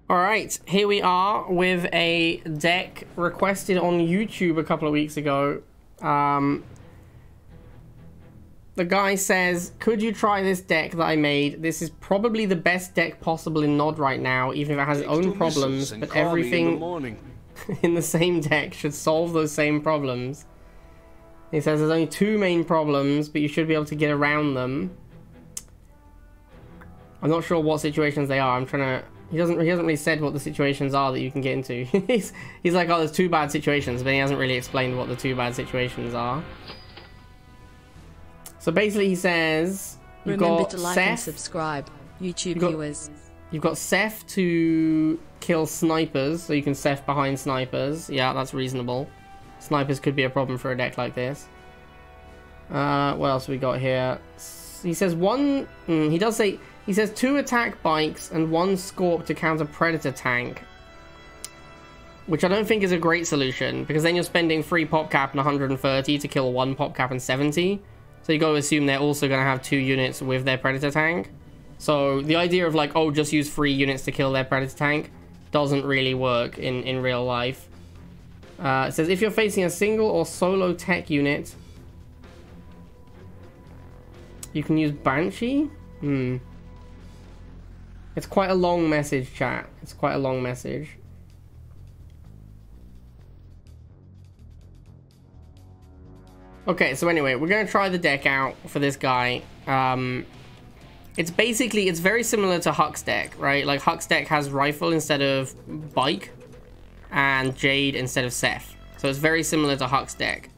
Alright, here we are with a deck requested on YouTube a couple of weeks ago. The guy says, could you try this deck that I made? This is probably the best deck possible in Nod right now, even if it has its own problems, but everything in the same deck should solve those same problems. He says there's only two main problems, but you should be able to get around them. I'm not sure what situations they are. I'm trying to... He hasn't really said what the situations are that you can get into. he's like, oh, there's two bad situations, but he hasn't really explained what the two bad situations are. So basically he says, you've Remember got to like Seth, and subscribe, YouTube viewers. You've got Seth to kill snipers, so you can Seth behind snipers. Yeah, that's reasonable. Snipers could be a problem for a deck like this. What else have we got here? He says one... he does say... He says 2 attack bikes and 1 Scorp to counter Predator tank. Which I don't think is a great solution, because then you're spending 3 pop cap and 130 to kill 1 pop cap and 70. So you got to assume they're also going to have 2 units with their Predator tank. So the idea of like, oh, just use 3 units to kill their Predator tank doesn't really work in real life. It says if you're facing a single or solo tech unit, you can use Banshee? It's quite a long message, chat. It's quite a long message. Okay, so anyway, we're going to try the deck out for this guy. It's very similar to Huck's deck, right? Like, Huck's deck has Rifle instead of Bike, and Jade instead of Seth. So it's very similar to Huck's deck.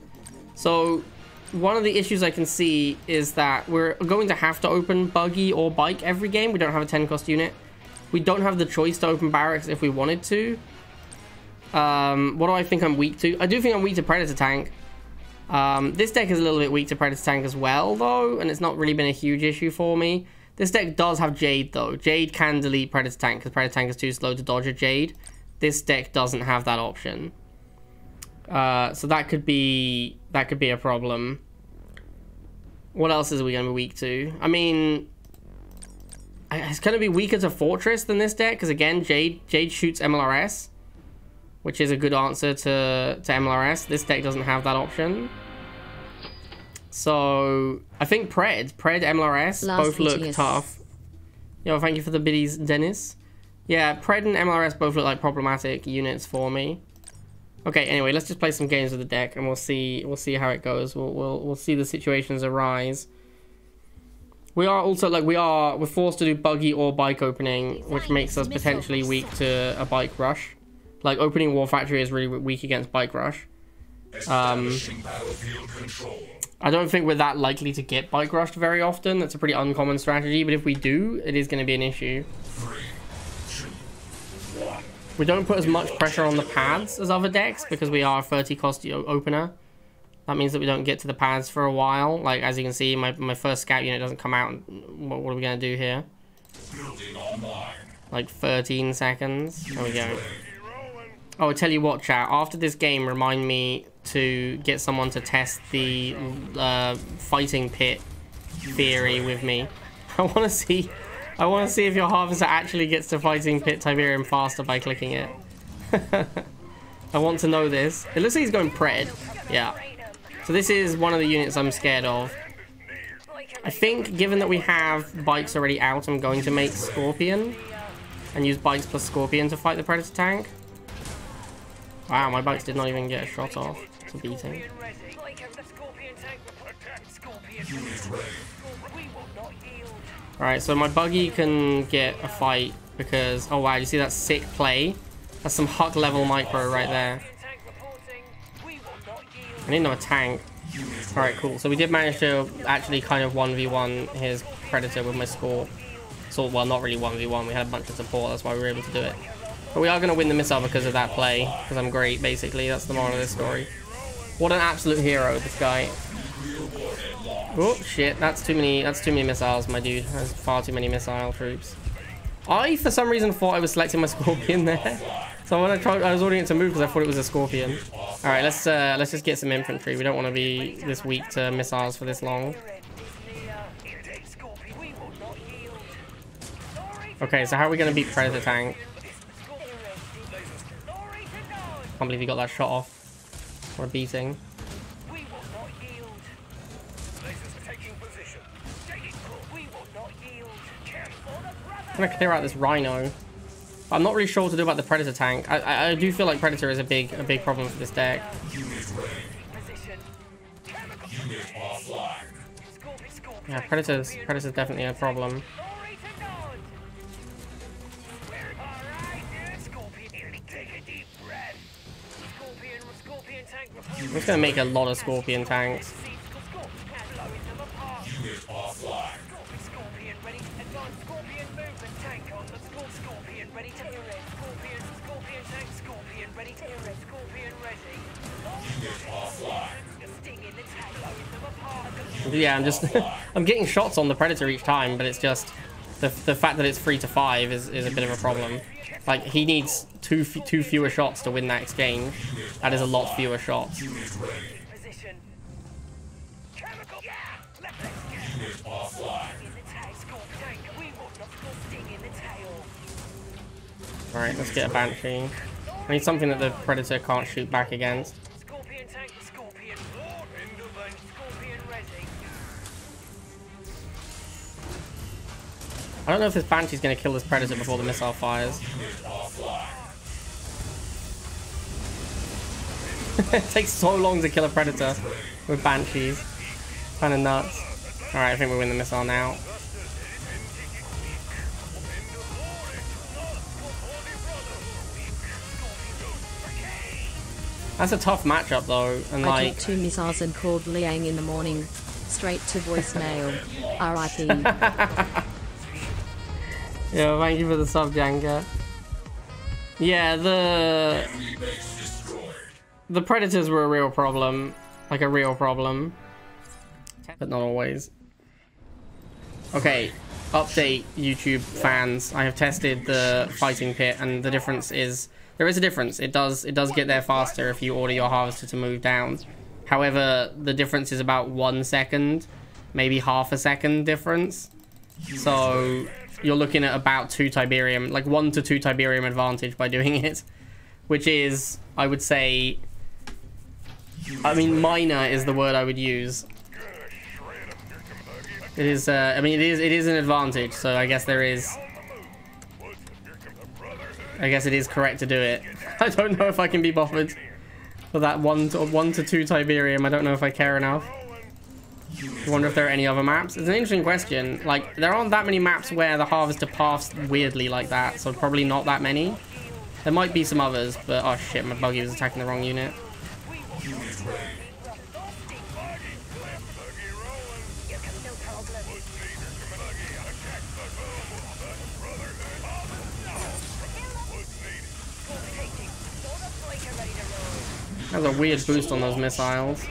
So one of the issues I can see is that we're going to have to open Buggy or Bike every game. We don't have a 10 cost unit. We don't have the choice to open Barracks if we wanted to. What do I think I'm weak to? I do think I'm weak to Predator tank. This deck is a little bit weak to Predator tank as well, though, and it's not really been a huge issue for me. This deck does have Jade, though. Jade can delete Predator tank because Predator tank is too slow to dodge a Jade. This deck doesn't have that option. So that could be a problem. What else is we going to be weak to? I mean, it's going to be weaker to Fortress than this deck, because again, Jade shoots MLRS, which is a good answer to MLRS. This deck doesn't have that option. So I think Pred MLRS both look tough. Yo, thank you for the biddies, Dennis. Yeah, Pred and MLRS both look like problematic units for me. Okay, anyway, let's just play some games with the deck, and we'll see how it goes. We'll see the situations arise. We are also we're forced to do Buggy or Bike opening, which makes us potentially weak to a Bike Rush. Like, opening War Factory is really weak against Bike Rush. I don't think we're that likely to get Bike Rushed very often. That's a pretty uncommon strategy, but if we do, it is going to be an issue. We don't put as much pressure on the pads as other decks because we are a 30 cost opener. That means that we don't get to the pads for a while. Like, as you can see, my first scout unit doesn't come out. What are we going to do here? Like 13 seconds. There we go. Oh, I tell you what, chat. After this game, remind me to get someone to test the fighting pit theory with me. I want to see if your Harvester actually gets to fighting pit Tiberium faster by clicking it. I want to know this. It looks like he's going Pred. Yeah. So this is one of the units I'm scared of. I think, given that we have Bikes already out, I'm going to make Scorpion and use Bikes plus Scorpion to fight the Predator tank. Wow, my Bikes did not even get a shot off. It's a beating. Alright, so my Buggy can get a fight because... Oh wow, you see that sick play? That's some Huck level micro right there. I need another tank. Alright, cool. So we did manage to actually kind of 1v1 his Predator with my score. So, well, not really 1v1. We had a bunch of support. That's why we were able to do it. But we are going to win the missile because of that play. Because I'm great, basically. That's the moral of this story. What an absolute hero, this guy. Oh, shit. That's too many missiles, my dude. There's far too many missile troops. I, for some reason, thought I was selecting my Scorpion there. So when I was ordering it to move because I thought it was a Scorpion. Alright, let's just get some infantry. We don't want to be this weak to missiles for this long. Okay, so how are we going to beat Predator tank? Can't believe he got that shot off. What a beating. We will not yield. Lasers taking position. Take it. We will not yield. Care for the brother. I'm gonna clear out this Rhino. I'm not really sure what to do about the Predator tank. I do feel like Predator is a big problem for this deck. Position. Chemical. Unit offline. Yeah, Predator's definitely a problem. Glory to God. Alright, Scorpion. Take a deep breath. Scorpion tank. I'm just gonna make a lot of Scorpion tanks. Unit offline. Scorpion ready. Advanced Scorpion movement tank on the Scorpion ready to erect. Scorpion tank. Scorpion ready to erect. Scorpion ready. Unit offline. Sting in the tank. Blowing them apart. Yeah, I'm getting shots on the Predator each time, but it's just the fact that it's 3 to 5 is a bit of a problem. Like, he needs two fewer shots to win that exchange. That is a lot fewer shots. Position. Chemical. Yeah. Unit offline. In the tail. Scorpion. We want not sting in the tail. Alright, let's get a Banshee. I need something that the Predator can't shoot back against. Scorpion tank. Scorpion. Scorpion ready. I don't know if this Banshee's going to kill this Predator before the missile fires. It takes so long to kill a Predator with Banshees. Kind of nuts. Alright, I think we win the missile now. That's a tough matchup though, and I like... took 2 missiles and called Liang in the morning. Straight to voicemail. RIP. Yeah, thank you for the sub, Janka. Yeah, the Predators were a real problem. Like a real problem. But not always. Okay, update YouTube fans. I have tested the Fighting Pit and the difference is... There is a difference. It does get there faster if you order your Harvester to move down. However, the difference is about 1 second. Maybe half a second difference. So... You're looking at about 2 Tiberium, like 1 to 2 Tiberium advantage by doing it, which is, I would say, I mean, minor is the word I would use. It is, I mean, it is an advantage, so I guess there is, I guess it is correct to do it. I don't know if I can be bothered for that 1 to 2 Tiberium. I don't know if I care enough. I wonder if there are any other maps. It's an interesting question. Like, there aren't that many maps where the Harvester paths weirdly like that, so probably not that many. There might be some others, but oh shit, my buggy was attacking the wrong unit. That was a weird boost on those missiles.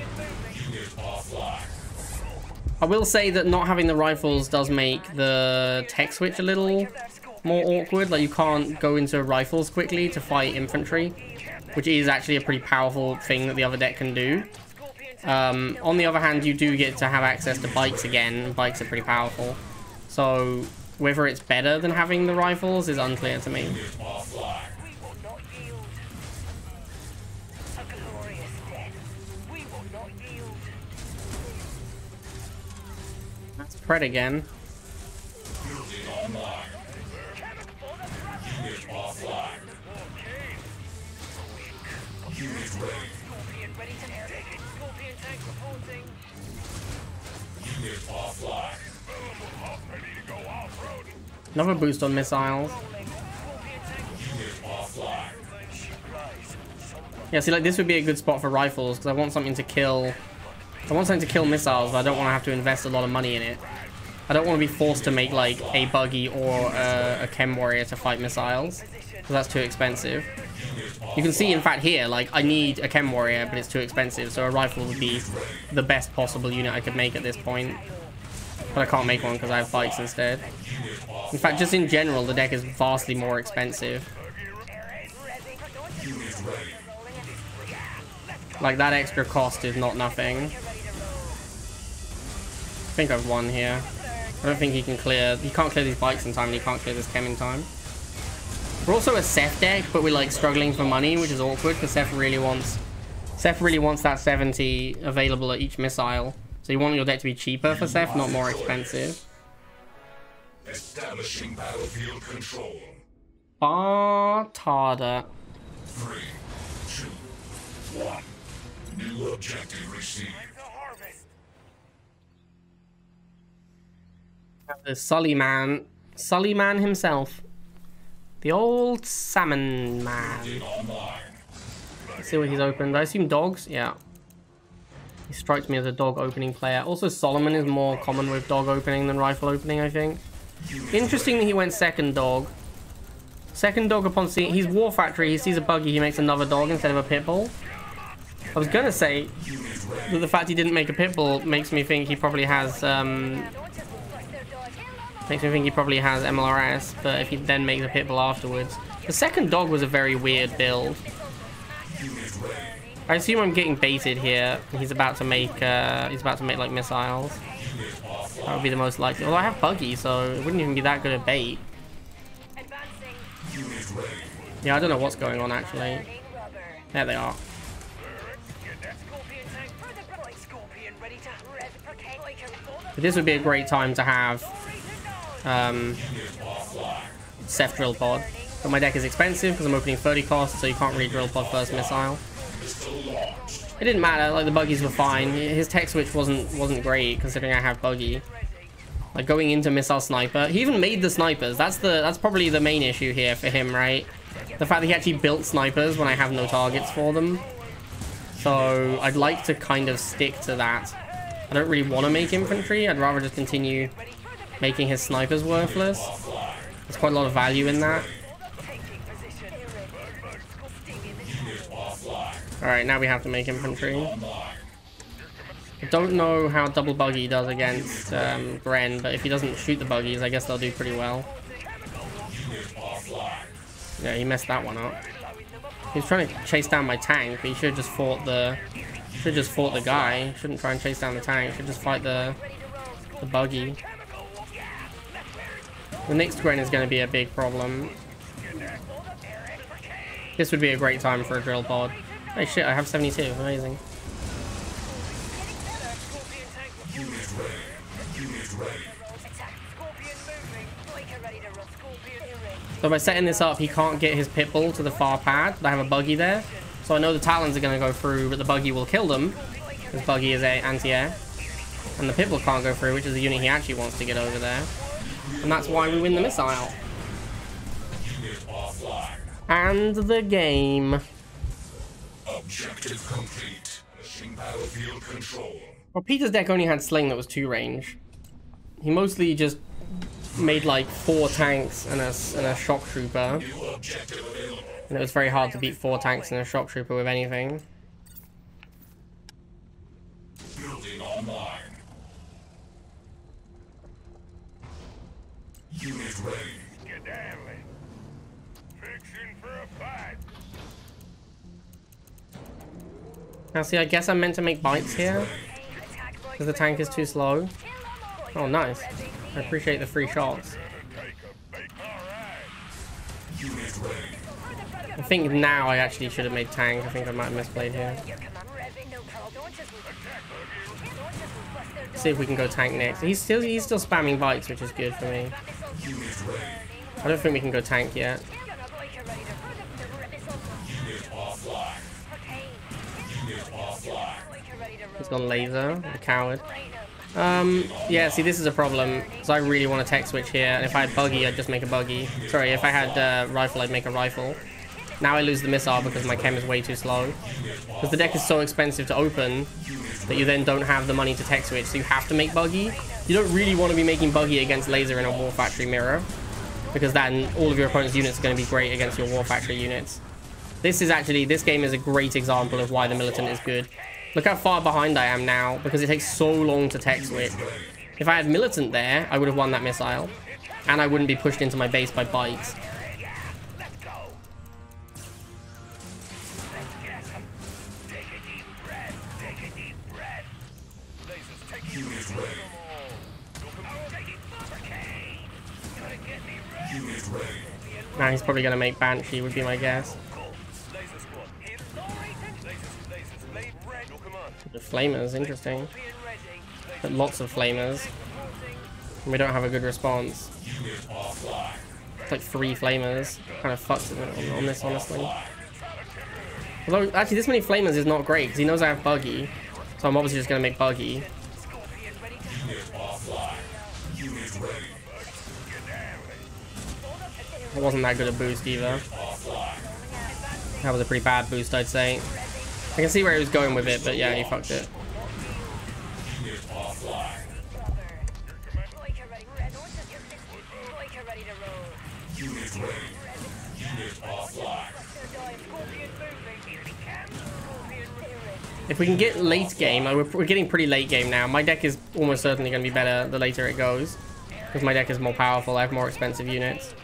I will say that not having the rifles does make the tech switch a little more awkward. Like, you can't go into rifles quickly to fight infantry, which is actually a pretty powerful thing that the other deck can do. On the other hand, you do get to have access to bikes again. Bikes are pretty powerful. So whether it's better than having the rifles is unclear to me. That's Pred again. Another boost on missiles. Yeah, see, like, this would be a good spot for rifles, because I want something to kill... I want something to kill missiles, but I don't want to have to invest a lot of money in it. I don't want to be forced to make, like, a buggy or a chem warrior to fight missiles, because that's too expensive. You can see, in fact, here, like, I need a chem warrior, but it's too expensive, so a rifle would be the best possible unit I could make at this point. But I can't make one because I have bikes instead. In fact, just in general, the deck is vastly more expensive. Like, that extra cost is not nothing. I think I've won here. I don't think he can clear... He can't clear these bikes in time, and he can't clear this chem in time. We're also a Seth deck, but we're like struggling for money, which is awkward because Seth really wants that 70 available at each missile. So you want your deck to be cheaper for Seth, not more expensive. Establishing battlefield control. Bartada. 3, 2, 1. New objective received. The harvest. The Sully Man himself. The old salmon man. Online. Let's see what he's opened. I assume dogs? Yeah. He strikes me as a dog opening player. Also, Solomon is more common with dog opening than rifle opening, I think. Interesting that he went second dog. Second dog upon seeing... He's War Factory. He sees a buggy. He makes another dog instead of a pit bull. I was going to say that the fact he didn't make a pit bull makes me think he probably has... Makes me think he probably has MLRS, but if he then makes a pit bull afterwards. The second dog was a very weird build. I assume I'm getting baited here. He's about to make like missiles. That would be the most likely. Although I have buggy, so it wouldn't even be that good a bait. Yeah, I don't know what's going on actually. There they are. But this would be a great time to have Seth Drill Pod. But my deck is expensive because I'm opening 30 costs, so you can't really Drill Pod first missile. It didn't matter, like the buggies were fine. His tech switch wasn't great considering I have buggy. Like going into missile sniper. He even made the snipers. That's probably the main issue here for him, right? The fact that he actually built snipers when I have no targets for them. So I'd like to kind of stick to that. I don't really want to make infantry. I'd rather just continue making his snipers worthless. There's quite a lot of value in that. Alright, now we have to make infantry. I don't know how double buggy does against Gren, but if he doesn't shoot the buggies, I guess they'll do pretty well. Yeah, he messed that one up. He was trying to chase down my tank, but he should have just fought the... guy. Shouldn't try and chase down the tank. Should just fight the buggy. The next Gren is going to be a big problem. This would be a great time for a drill pod. Oh shit, I have 72. Amazing. So by setting this up, he can't get his pit bull to the far pad. I have a buggy there. So I know the Talons are going to go through, but the buggy will kill them. Because buggy is anti-air. And the pit bull can't go through, which is the unit he actually wants to get over there. And that's why we win the missile. And the game. Objective complete. Machine battlefield control. Well, Peter's deck only had Sling that was 2 range. He mostly just made like 4 tanks and a shock trooper. And it was very hard to beat 4 tanks and a shock trooper with anything. Building online. Unit ready. Skedaddling. Fixing for a fight. Now see, I guess I'm meant to make bites here. Because the tank is too slow. Oh, nice. I appreciate the free shots. I think now I actually should have made tank. I think I might have misplayed here. See if we can go tank next. He's still spamming bites, which is good for me. I don't think we can go tank yet. He's gone laser, the coward. Yeah, see, this is a problem. So I really want a tech switch here. And if I had buggy, I'd just make a buggy. Sorry, if I had rifle, I'd make a rifle. Now I lose the missile because my chem is way too slow. Because the deck is so expensive to open that you then don't have the money to tech switch, so you have to make buggy. You don't really want to be making buggy against laser in a War Factory mirror, because then all of your opponent's units are going to be great against your War Factory units. This game is a great example of why the Militant is good. Look how far behind I am now, because it takes so long to tech switch. If I had Militant there, I would have won that missile. And I wouldn't be pushed into my base by bites. Now he's probably gonna make Banshee, would be my guess. Laser squad. Here. Lasers. Laid red. Your command. The flamers, interesting. Scorpion ready. But lots of flamers. And we don't have a good response. It's like 3 flamers. Kind of fucked on this, honestly. Although, actually, this many flamers is not great, because he knows I have Buggy. So I'm obviously just going to make Buggy. Scorpion ready. It wasn't that good a boost either. That was a pretty bad boost, I'd say. I can see where he was going with it, but yeah, he fucked it. Boyka ready. Red. Boyka ready to roll. Unit ready. Unit offline. Scorpion moving. Here he comes. Scorpion ready. If we can get late game, like we're getting pretty late game now. My deck is almost certainly going to be better the later it goes. Because my deck is more powerful, I have more expensive units.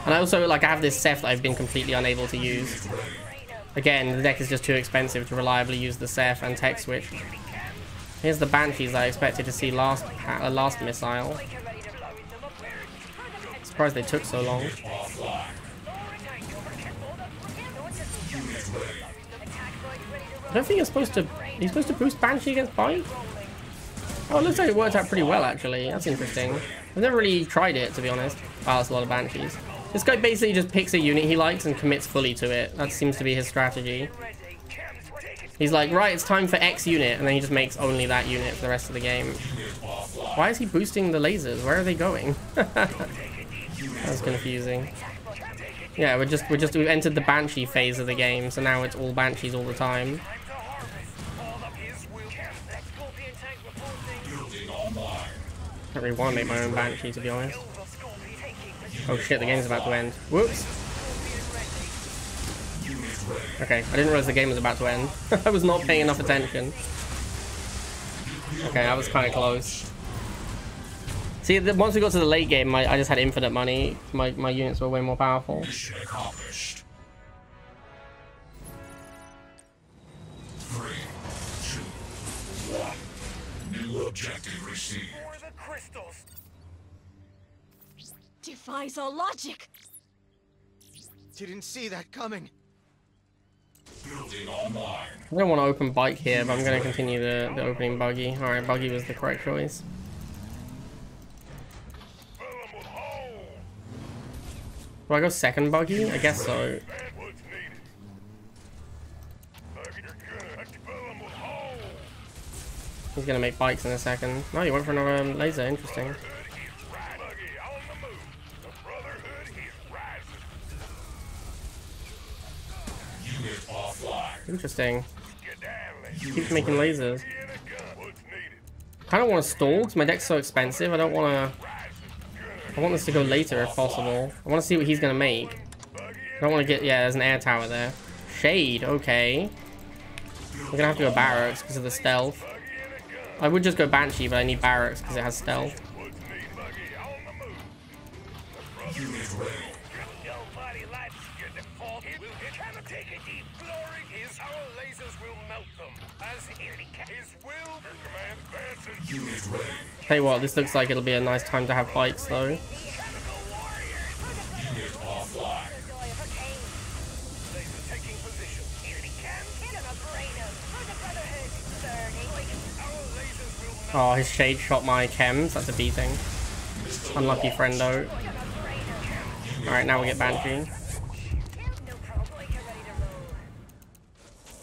And I also, like, I have this Seth that I've been completely unable to use. Again, the deck is just too expensive to reliably use the Seth and Tech Switch. Here's the Banshees I expected to see last missile. Surprised they took so long. I don't think he's supposed to boost Banshee against Bite? Oh, it looks like it worked out pretty well, actually. That's interesting. I've never really tried it, to be honest. Wow, that's a lot of Banshees. This guy basically just picks a unit he likes and commits fully to it. That seems to be his strategy. He's like, right, it's time for X unit, and then he just makes only that unit for the rest of the game. Why is he boosting the lasers? Where are they going? That's confusing. Yeah, we've entered the Banshee phase of the game, so now it's all Banshees all the time. I don't really want to make my own Banshee, to be honest. Oh shit, the game's about to end. Whoops. Okay, I didn't realize the game was about to end. I was not paying enough attention. Okay, that was kind of close. See, once we got to the late game, I just had infinite money. My units were way more powerful. Mission accomplished. 3, 2, 1. New objective received. For the crystals. Defies all logic. Didn't see that coming. Building online. I don't want to open Bike here, but I'm going to continue the opening Buggy. Alright, Buggy was the correct choice. Do I go second Buggy? I guess so. He's going to make Bikes in a second. No, he went for another laser. Interesting. Interesting. Keeps making lasers. I don't want to stall because my deck's so expensive. I don't want to. I want this to go later if possible. I want to see what he's gonna make. I don't want to get. Yeah, there's an air tower there. Shade. Okay. We're gonna have to go Barracks because of the stealth. I would just go Banshee, but I need Barracks because it has stealth. Nobody likes your default. It cannot take a deep glory. His our lasers will melt them. As his will, your command advances. Unit ready. Tell you what, this looks like it'll be a nice time to have Bikes though. Unit offline. Lasers taking position. Here he comes. Hit him a brain him. For the Brotherhood. 30. Our lasers will melt. Oh, his Shade shot my chems. That's a beating. Unlucky friendo. Alright, now we get Banshee. No problem. Boyka ready to roll.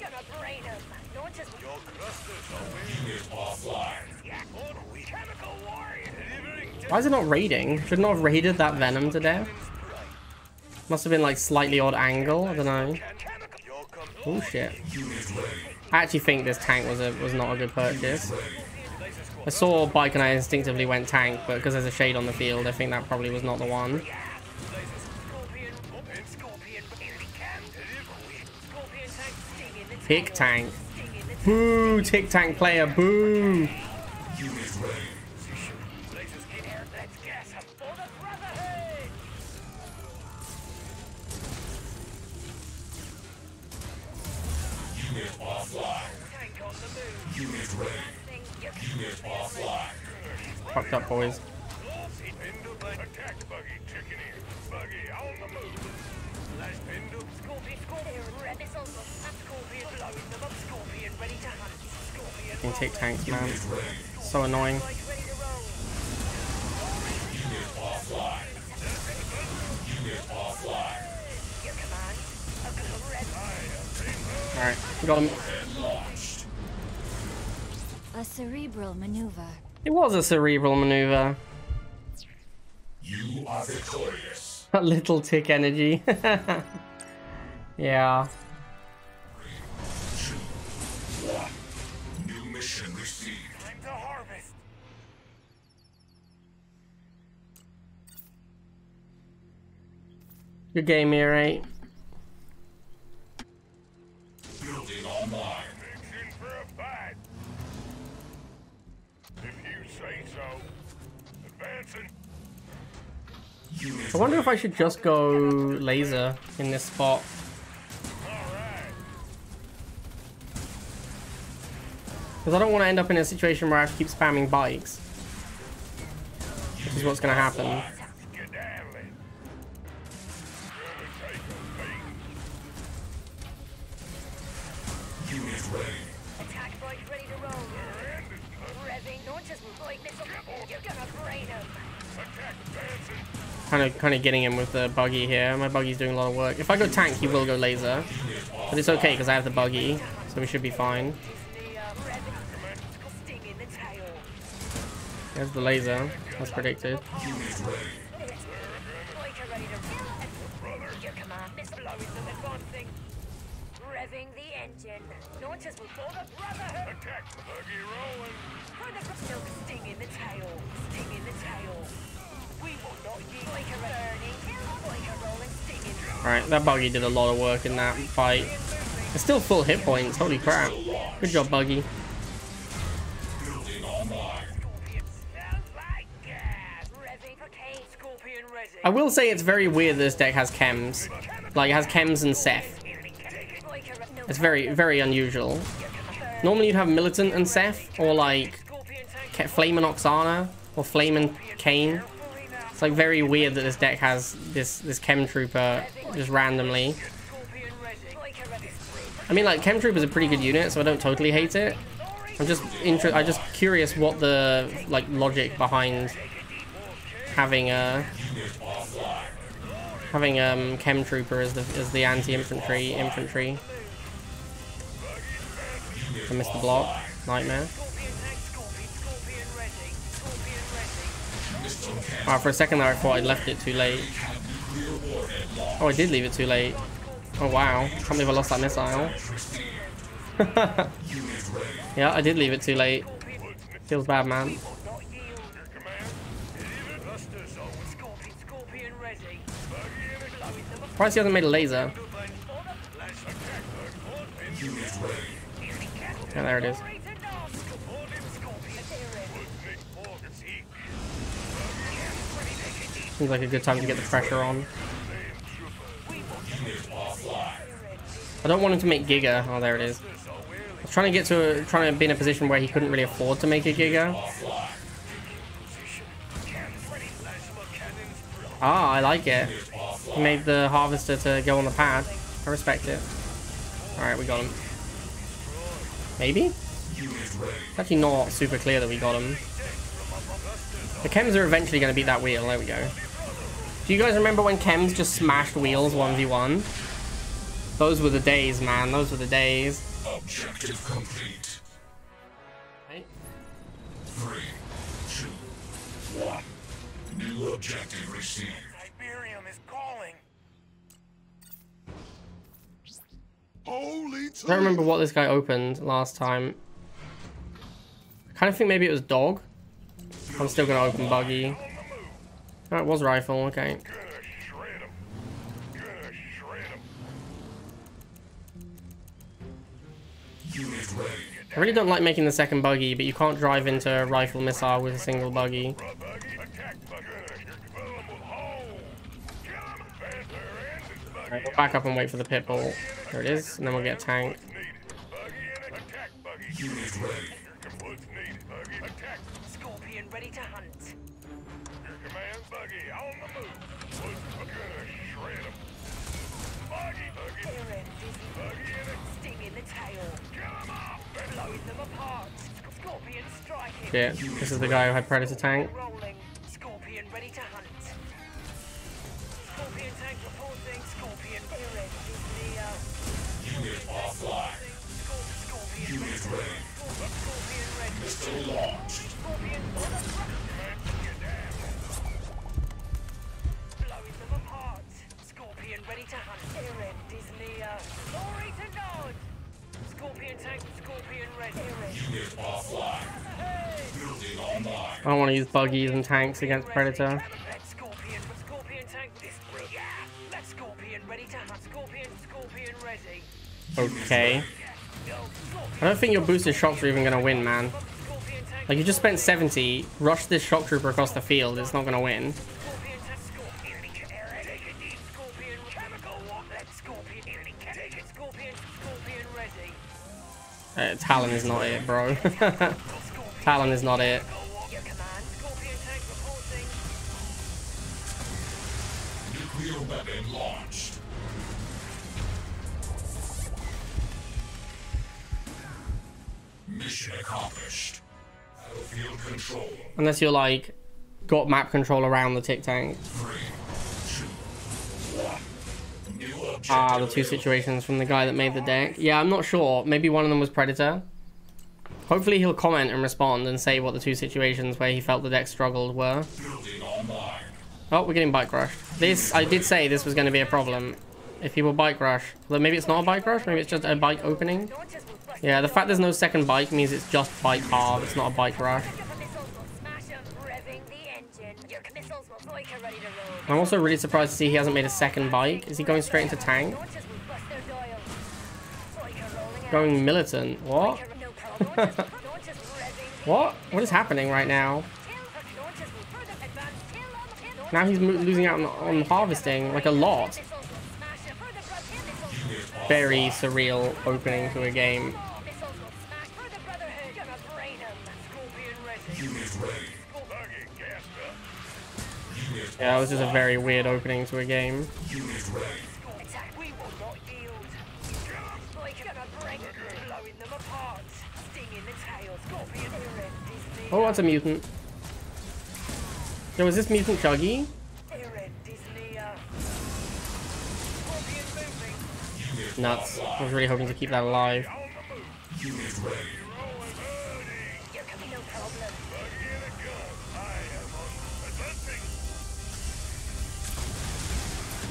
Gonna brain him. No one just. Your clusters are Unit offline. chemical warrior. Delivering. Why is it not raiding? Should not have raided that Venom to death. Must have been like slightly odd angle. I don't know. Oh shit. I actually think this tank was not a good purchase. I saw Bike and I instinctively went tank, but because there's a Shade on the field, I think that probably was not the one. Tick tank. Boo! Tick tank player. Boo! Unit offline. Unit ready. Unit offline. Fucked up, boys. Attack buggy chicken in. Buggy on the Can take tanks, man. So annoying. Alright, we got him. A cerebral maneuver. It was a cerebral maneuver. You are victorious. That little tick energy. Yeah. 2, 1. New mission received. Time to harvest. Good game here, right? Building online. In for a fight. If you say so. Advancing. Unit I wonder if I should just go laser in this spot. Because I don't want to end up in a situation where I have to keep spamming bikes. Which is what's going to happen. Skedaddling. Gonna take a beat. Unit ready. Attack bike ready to roll. Revving launchers will like missile. You're gonna brain them. Attack advancing. Kind of getting him with the buggy here. My buggy's doing a lot of work. If I go tank, he will go laser. But it's okay because I have the buggy. So we should be fine. Sting in the tail. There's the laser. As predicted. Unit ready. Biker ready to your command. Missile blowing them advancing. Revving the engine. Launchers will pull the brotherhood. Attack buggy rolling. Still sting in the tail. Sting in the tail. We will not yield. Biker burning. Biker rolling. Sting in. Alright, that buggy did a lot of work in that fight. It's still full hit points. Holy crap. Good job, buggy. Building online. Scorpion sounds like gas. Revving for Kane. Scorpion resin. I will say it's very weird this deck has chems. Like, it has chems and Seth. Biker. No. It's very, very unusual. Normally you'd have Militant and Seth, or like Scorpion tank. Flame and Oksana, or Flame and Kane. It's like very weird that this deck has this Chem Trooper just randomly. Scorpion resin. Biker ready. I mean, like, Chem Trooper's a pretty good unit, so I don't totally hate it. I'm just curious what the like logic behind having Chem Trooper as the anti-infantry infantry. I missed the block. Nightmare. Scorpion tank. Scorpion resin. Scorpion resin. For a second there I thought I'd left it too late. Oh, I did leave it too late. Oh wow, can't believe I lost that missile. Yeah, I did leave it too late. Feels bad, man. Not yield. Your command. Buster zone. Scorpion resin. Buggy in it. Surprised he hasn't made a laser. Unit ready. Yeah, there it is. Seems like a good time to get the pressure on. I don't want him to make Giga. Oh, there it is. I was trying to be in a position where he couldn't really afford to make a Giga. Ah, I like it. He made the harvester to go on the pad. I respect it. Alright, we got him. Maybe? It's actually not super clear that we got him. The chems are eventually going to beat that wheel. There we go. Do you guys remember when chems just smashed wheels 1v1? Those were the days, man. Those were the days. Objective complete. Right. 3, 2, 1. New objective received. Tiberium is calling. Holy I don't remember what this guy opened last time. I kind of think maybe it was dog. I'm still going to open buggy. Oh, it was rifle. Okay. Gonna shred 'em. Gonna shred 'em. Unit ready. I really don't like making the second buggy, but you can't drive into a rifle missile with a single buggy. Buggy. Attack buggy. Fill 'em with holes. Kill 'em. Advance their engines. Buggy. Alright, we'll back up and wait for the pit bull. There it is, and then we'll get a tank. Needed. Buggy in it. Attack buggy. Unit ready. What's needed? Buggy. Attack. Scorpion ready to hunt. Your command buggy on the move. What's gonna shred 'em. Buggy Shit, this is the guy who had Predator tank. Rolling. Scorpion ready to hunt. Scorpion tank reporting. Scorpion Irid is near. Unit offline. Scorpion Unit ready. Scorpion ready. Missile launched. Scorpion blowing them apart. Scorpion ready to hunt. Irid is near. Glory to God. Scorpion tank. Scorpion ready. Irid. Unit offline. Building online. I don't want to use buggies and tanks against Predator. Let's Scorpion tank this yeah. Let's Scorpion ready to hunt. Scorpion ready. Okay. I don't think your boosted shocks are even going to win, man. Scorpion tank. Like, you just spent 70, rush this shock trooper across the field, it's not going to win. Scorpion tank. Scorpion take it deep. Scorpion chemical walk. Let's Scorpion take it. Scorpion ready. Talon is not it, bro. Talon is not it. Your command. Scorpion tank reporting. Nuclear weapon launched. Mission accomplished. Battlefield control. Unless you're like, got map control around the tick tank. 3, 2, 1. New objective. Ah, the two situations from the guy that made the deck. Yeah, I'm not sure. Maybe one of them was Predator. Hopefully he'll comment and respond and say what the two situations where he felt the deck struggled were. Building online. Oh, we're getting bike rush. This, I did say this was going to be a problem. If people bike rush. Well, maybe it's not a bike rush, maybe it's just a bike opening. Launchers will bust Yeah, the fact there's no second bike means it's just bike halve, it's not a bike rush. Your missiles will smash 'em, revving the engine. Your missiles will Zoika ready to roll. I'm also really surprised to see he hasn't made a second bike. Is he going straight into tank? Launchers will bust their dial. Zoika rolling out. Going militant. What? No problem. Launchers revving. What? What is happening right now? Launchers will further advance. Kill 'em. Now he's losing out on harvesting, like a lot. Missiles will smash 'em. Further brother. Missiles Very surreal opening to a game. will smash. Further brotherhood. Gonna brain 'em. Scorpion ready. Unit ready. Unit Yeah, that was just a very weird opening to a game. Unit ready. Attack. We will not yield. Zoika gonna break. Blowing them apart. Sting in the tail. Scorpion Irid is near. Oh, that's a mutant. Yo, is this mutant Chuggy? Irid is near. Scorpion moving. Unit Nuts. I was really hoping to keep that alive. Unit ready. You're coming. No problem.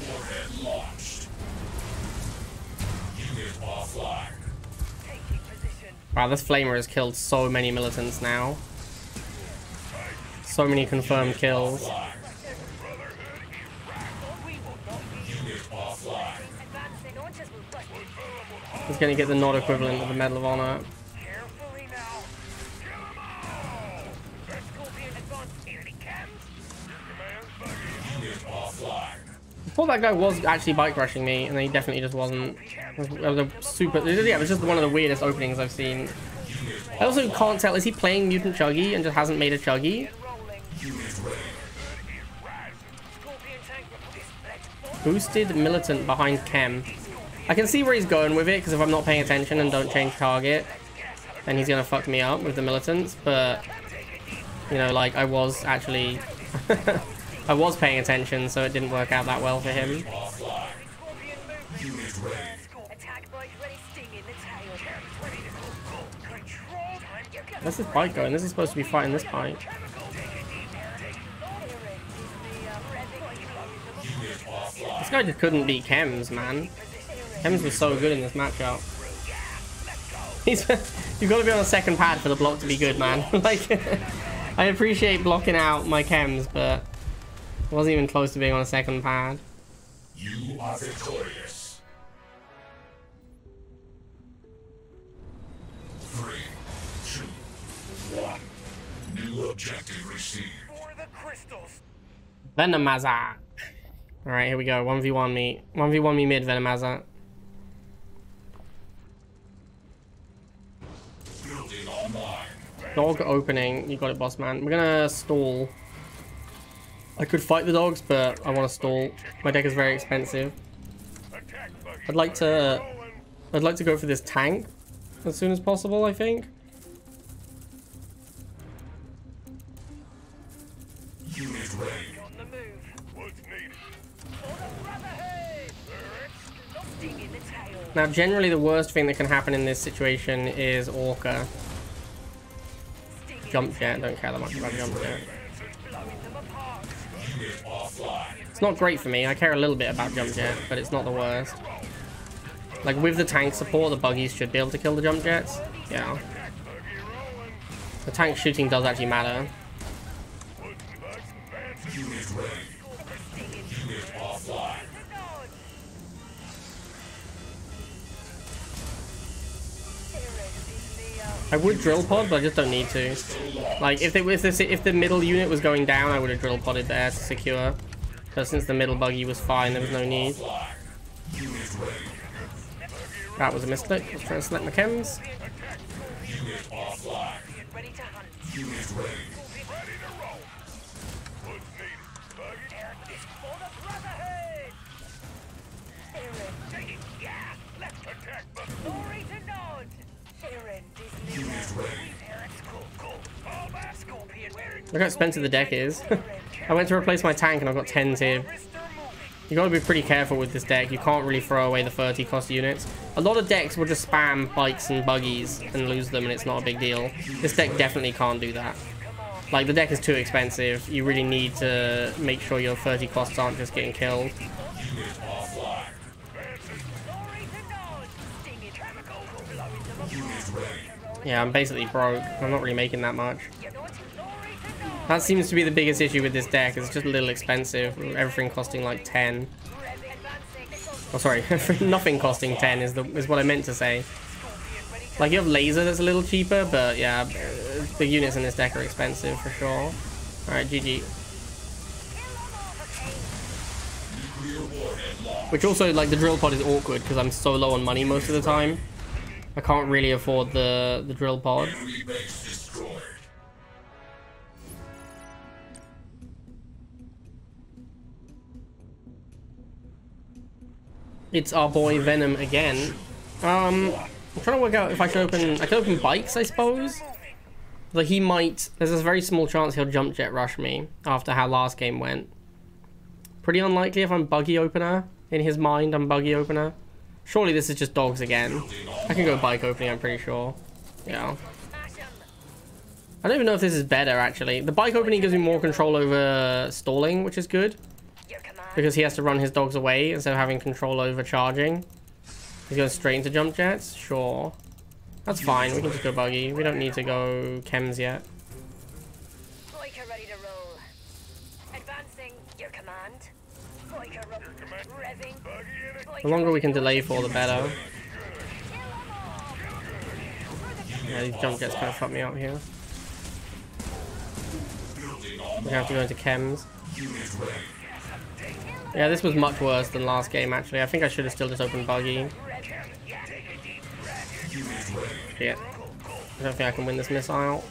Warhead launched. Unit offline. Taking position. Wow, this flamer has killed so many militants now. So many confirmed kills. Offline. Unit offline. Advancing. Launchers will bust. He's gonna get the nod equivalent of the Medal of Honor. Carefully now. Kill 'em all. Scorpion advance. Nearly camped. Unit offline. I thought that guy was actually bike rushing me, and then he definitely just wasn't. It was a super. Yeah, it was just one of the weirdest openings I've seen. I also can't tell, is he playing Mutant Chuggy and just hasn't made a Chuggy? Rolling. Unit ready. Scorpion tank. Let's Boosted militant behind Chem. I can see where he's going with it, because if I'm not paying attention and don't change target, then he's gonna fuck me up with the militants, but, you know, like, I was actually, I was paying attention, so it didn't work out that well for him. Offline. Scorpion moving. Unit ready. Attack bike ready. Sting in the tail. Ready to go. Control. Time. You're gonna Where's this bike going? This is supposed to be fighting this bike. Unit offline. This guy just couldn't beat Chems, man. Chems was so good in this matchup. You've got to be on a second pad for the block to be good, man. Like, I appreciate blocking out my Chems, but I wasn't even close to being on a second pad. You are victorious. 3, 2, 1. New objective received. For the crystals. Venemaza. Alright, here we go. 1v1 me. 1v1 me mid, Venemaza. Building online. Dog opening. You got it, boss man. We're gonna stall. I could fight the dogs, but I want to stall. My deck is very expensive. I'd like to go for this tank as soon as possible, I think. Now, generally, the worst thing that can happen in this situation is Orca. Jump jet, don't care that much about jump jet. It's not great for me. I care a little bit about jump jet, but it's not the worst. Like, with the tank support, the buggies should be able to kill the jump jets. Yeah. The tank shooting does actually matter. I would drill pod, but I just don't need to. Like, if the middle unit was going down, I would have drill podded there to secure. But since the middle buggy was fine, there was no need. That was a mistake. Let's try and select my chems. Look how expensive the deck is. I went to replace my tank and I've got 10s here. You gotta be pretty careful with this deck. You can't really throw away the 30 cost units. A lot of decks will just spam bikes and buggies and lose them and it's not a big deal. This deck definitely can't do that. Like, the deck is too expensive. You really need to make sure your 30 costs aren't just getting killed. Yeah, I'm basically broke. I'm not really making that much. That seems to be the biggest issue with this deck. It's just a little expensive. Everything costing like 10. Oh, sorry. Nothing costing 10 is what I meant to say. Like, you have laser that's a little cheaper, but yeah, the units in this deck are expensive for sure. Alright, GG. Which also, like, the drill pod is awkward because I'm so low on money most of the time. I can't really afford the drill pod. It's our boy Venom again. I'm trying to work out if I can open bikes, I suppose. Like, he might, there's a very small chance he'll jump jet rush me after how last game went. Pretty unlikely if I'm buggy opener. In his mind, I'm buggy opener. Surely this is just dogs again. I can go bike opening, I'm pretty sure. Yeah. I don't even know if this is better, actually. The bike opening gives me more control over stalling, which is good. Because he has to run his dogs away instead of having control over charging. He's going straight into jump jets? Sure. That's fine, we can just go buggy. We don't need to go chems yet. Boyka ready to roll. Advancing, your command. Boyka revving. The longer we can delay for, the better. Yeah, these jump jets kind of fuck me up here. We're gonna have to go into chems. Yeah, this was much worse than last game, actually. I think I should have still just opened buggy. Yeah. I don't think I can win this missile.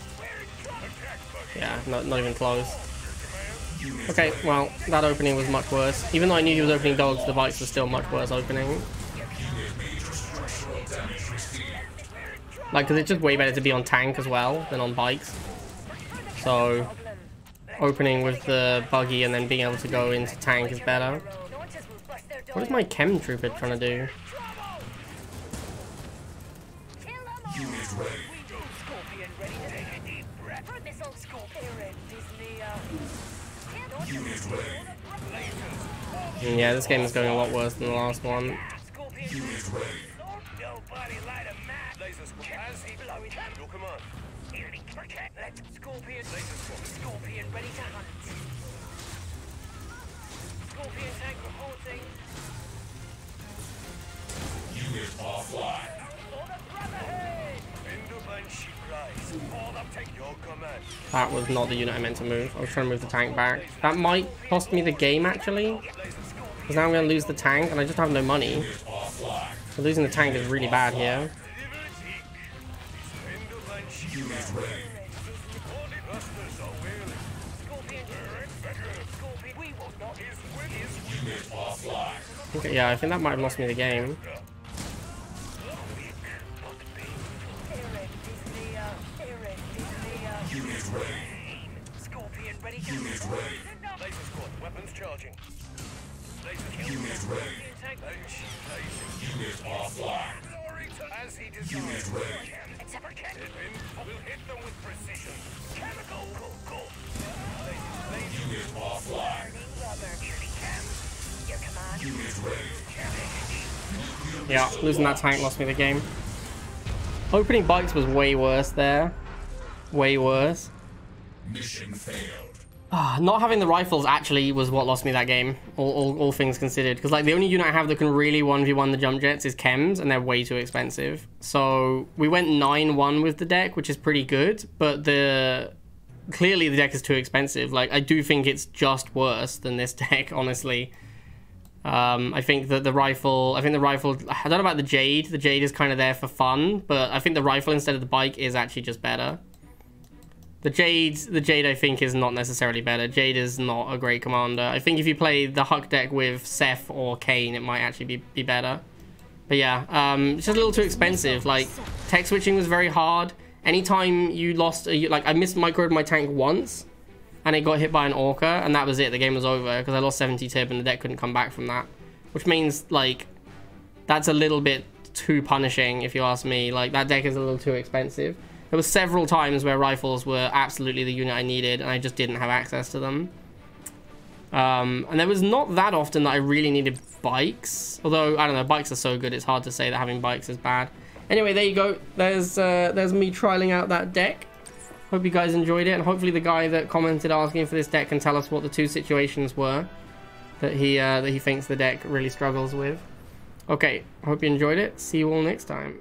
Yeah, not even close. Okay, well, that opening was much worse. Even though I knew he was opening dogs, the bikes were still much worse opening. Like, because it's just way better to be on tank as well than on bikes. So, opening with the buggy and then being able to go into tank is better. What is my chem trooper trying to do? Yeah, this game is going a lot worse than the last one. Scorpion ready to hunt. Scorpion tank reporting. Unit offline. That was not the unit I meant to move. I was trying to move the tank back. That might cost me the game, actually. Because now I'm going to lose the tank, and I just have no money. So losing the tank is really bad here. Okay, yeah, I think that might have lost me the game. Scorpion ready to hunt. Laser squad, weapons charging. Laser kill. Scorpion tank tank. Unit offline. Glory to as he Unit designed. ready. It's ever kept. We'll hit them with precision. Chemical. Cool. Unit offline. Rubber. Here he comes. Your command. Unit ready. Yeah, losing that tank lost me the game. Opening bikes was way worse there. Way worse. Mission failed. Not having the rifles actually was what lost me that game, all things considered. Because like the only unit I have that can really 1v1 the jump jets is chems, and they're way too expensive. So we went 9-1 with the deck, which is pretty good, but clearly the deck is too expensive. Like I do think it's just worse than this deck, honestly. I think that the rifle, I don't know about the Jade. The Jade is kind of there for fun, but I think the rifle instead of the bike is actually just better. The Jade I think is not necessarily better. Jade is not a great commander. I think if you play the Huck deck with Seth or Kane, it might actually be better. But yeah, it's just a little too expensive. Like, tech switching was very hard. Anytime you lost, like I missed microed my tank once, and it got hit by an Orca, and that was it. The game was over because I lost 70 tip and the deck couldn't come back from that. Which means, like, that's a little bit too punishing, if you ask me. Like, that deck is a little too expensive. There were several times where rifles were absolutely the unit I needed, and I just didn't have access to them. And there was not that often that I really needed bikes. Although, I don't know, bikes are so good, it's hard to say that having bikes is bad. Anyway, there you go. There's me trialing out that deck. Hope you guys enjoyed it, and hopefully the guy that commented asking for this deck can tell us what the two situations were that he thinks the deck really struggles with. Okay, hope you enjoyed it. See you all next time.